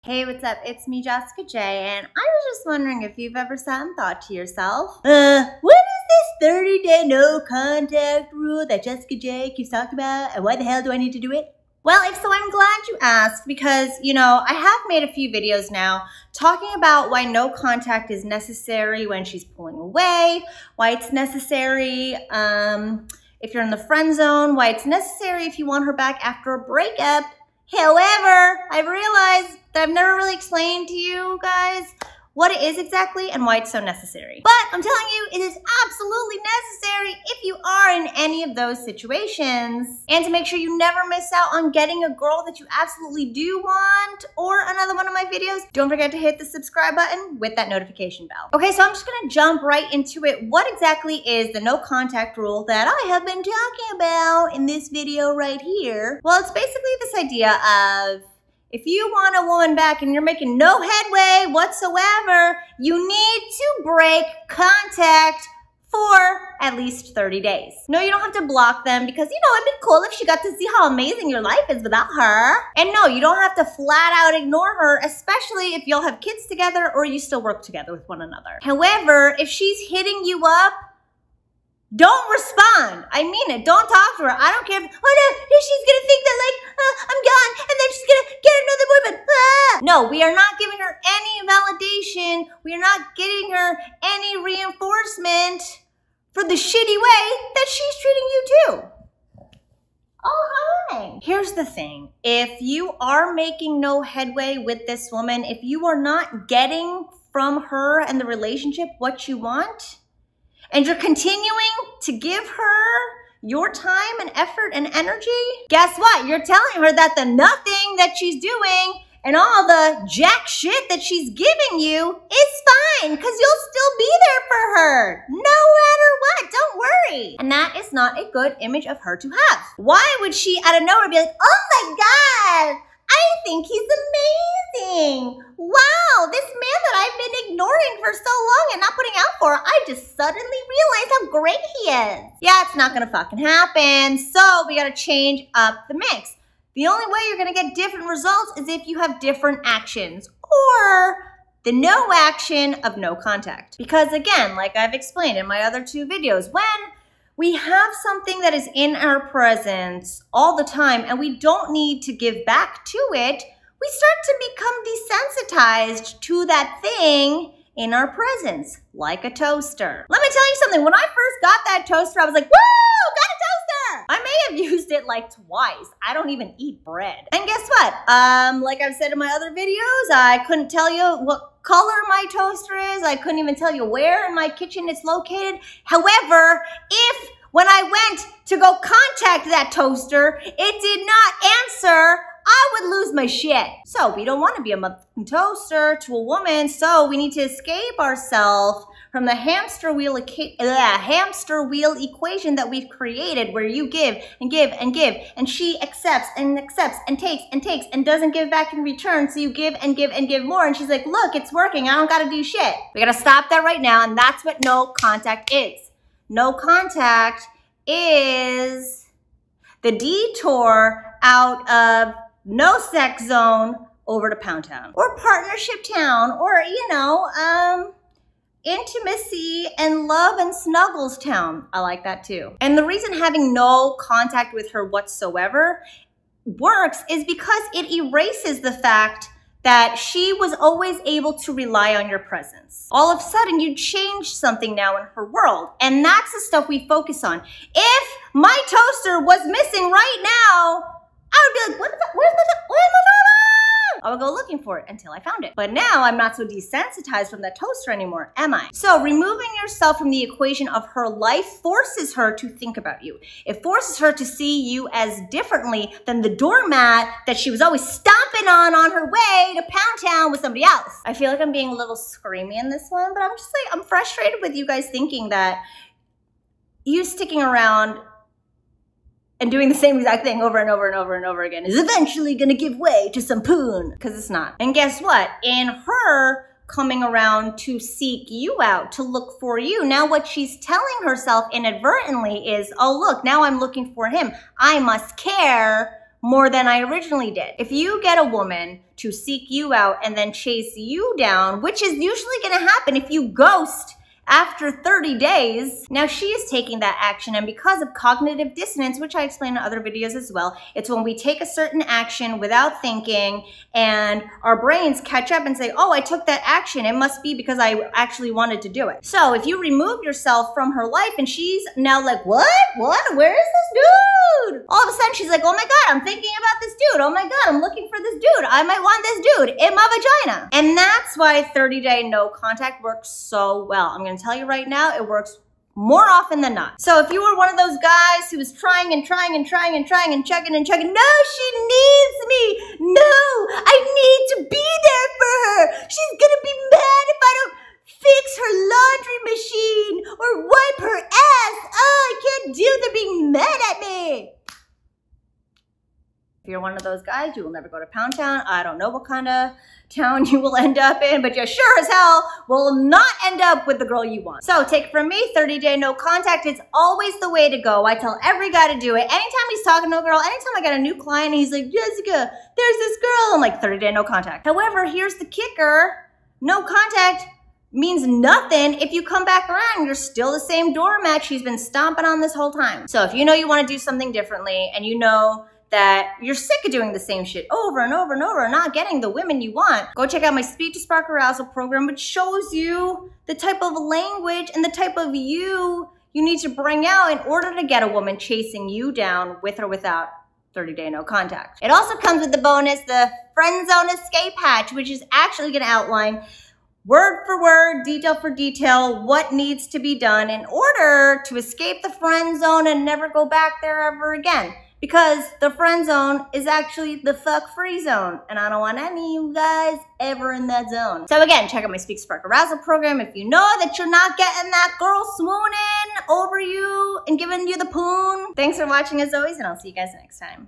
Hey, what's up? It's me, Jessica J, and I was just wondering if you've ever sat and thought to yourself, what is this 30-day no contact rule that Jessica J keeps talking about, and why the hell do I need to do it? Well, if so, I'm glad you asked because, I have made a few videos now talking about why no contact is necessary when she's pulling away, why it's necessary if you're in the friend zone, why it's necessary if you want her back after a breakup. However, I've realized that I've never really explained to you guys what it is exactly and why it's so necessary. But I'm telling you, it is absolutely necessary if you are in any of those situations. And to make sure you never miss out on getting a girl that you absolutely do want or another one of my videos, don't forget to hit the subscribe button with that notification bell. Okay, so I'm just gonna jump right into it. What exactly is the no contact rule that I have been talking about in this video right here? Well, it's basically this idea of if you want a woman back and you're making no headway whatsoever, you need to break contact for at least 30 days. No, you don't have to block them because, it'd be cool if she got to see how amazing your life is without her. And no, you don't have to flat out ignore her, especially if y'all have kids together or you still work together with one another. However, if she's hitting you up, don't respond. I mean it. Don't talk to her. I don't care if, she's gonna think that I'm gone and then she's gonna get another boyfriend. No, we are not giving her any validation. We are not getting her any reinforcement for the shitty way that she's treating you too. Oh, hi. Here's the thing. If you are making no headway with this woman, if you are not getting from her and the relationship what you want, and you're continuing to give her your time and effort and energy, guess what? You're telling her that the nothing that she's doing and all the jack shit that she's giving you is fine because you'll still be there for her no matter what. Don't worry. And that is not a good image of her to have. Why would she out of nowhere be like, oh my God, I think he's amazing. Wow, this man that I've been ignoring for so long and not putting out for, I just suddenly realized how great he is. Yeah, it's not gonna fucking happen. So we gotta change up the mix. The only way you're gonna get different results is if you have different actions or the no action of no contact. Because again, like I've explained in my other two videos, when we have something that is in our presence all the time and we don't need to give back to it, we start to become desensitized to that thing in our presence, like a toaster. Let me tell you something, when I first got that toaster, I was like, woo, got a toaster! I may have used it like twice. I don't even eat bread. And guess what? Like I've said in my other videos, I couldn't tell you what color my toaster is. I couldn't even tell you where in my kitchen it's located. However, if when I went to go contact that toaster, it did not answer, I would lose my shit. So we don't want to be a motherfucking toaster to a woman, so we need to escape ourselves from the hamster wheel equation that we've created where you give and give and give and she accepts and takes and doesn't give back in return, so you give and give more and she's like, look, it's working, I don't gotta do shit. We gotta stop that right now, and that's what no contact is. No contact is the detour out of no sex zone over to Pound Town or Partnership Town or, intimacy and love and snuggles town. I like that too. And the reason having no contact with her whatsoever works is because it erases the fact that she was always able to rely on your presence. All of a sudden, you changed something now in her world, and that's the stuff we focus on. If my toaster was missing right now, I would be like, where's my toaster? I would go looking for it until I found it. But now I'm not so desensitized from that toaster anymore, am I? So removing yourself from the equation of her life forces her to think about you. It forces her to see you as differently than the doormat that she was always stomping on her way to Pound Town with somebody else. I feel like I'm being a little screamy in this one, but I'm just like, I'm frustrated with you guys thinking that you sticking around and doing the same exact thing over and over and over and over again is eventually gonna give way to some poon, because it's not. And guess what? In her coming around to seek you out, to look for you, now what she's telling herself inadvertently is, oh look, now I'm looking for him. I must care more than I originally did. If you get a woman to seek you out and then chase you down, which is usually gonna happen if you ghost after 30 days, now she is taking that action, and because of cognitive dissonance, which I explain in other videos as well, it's when we take a certain action without thinking and our brains catch up and say, oh, I took that action, it must be because I actually wanted to do it. So if you remove yourself from her life and she's now like, what, where is this dude? All of a sudden she's like, oh my God, I'm thinking about this dude. Oh my God, I'm looking for this dude. I might want this dude in my vagina. And that's why 30-day no contact works so well. I'm gonna tell you right now, it works more often than not. So if you were one of those guys who was trying and checking, no, she needs me. No, I need to be there for her. She's gonna be mad if I don't fix her laundry machine or wipe her ass. Oh, I can't deal with her being mad at me. If you're one of those guys, you will never go to Pound Town. I don't know what kind of town you will end up in, but you sure as hell will not end up with the girl you want. So take it from me, 30-day no contact is always the way to go. I tell every guy to do it. Anytime he's talking to a girl, anytime I get a new client and he's like, Jessica, there's this girl, I'm like, 30-day no contact. However, here's the kicker. No contact means nothing if you come back around and you're still the same doormat she's been stomping on this whole time. So if you know you want to do something differently and you know that you're sick of doing the same shit over and over and over and not getting the women you want, go check out my Speed to Spark Arousal program, which shows you the type of language and the type of you need to bring out in order to get a woman chasing you down with or without 30-day no contact. It also comes with the bonus, the Friend Zone Escape Hatch, which is actually going to outline word for word, detail for detail, what needs to be done in order to escape the friend zone and never go back there ever again. Because the friend zone is actually the fuck free zone. And I don't want any of you guys ever in that zone. So again, check out my Speak Spark Arousal program if you know that you're not getting that girl swooning over you and giving you the poon. Thanks for watching as always, and I'll see you guys next time.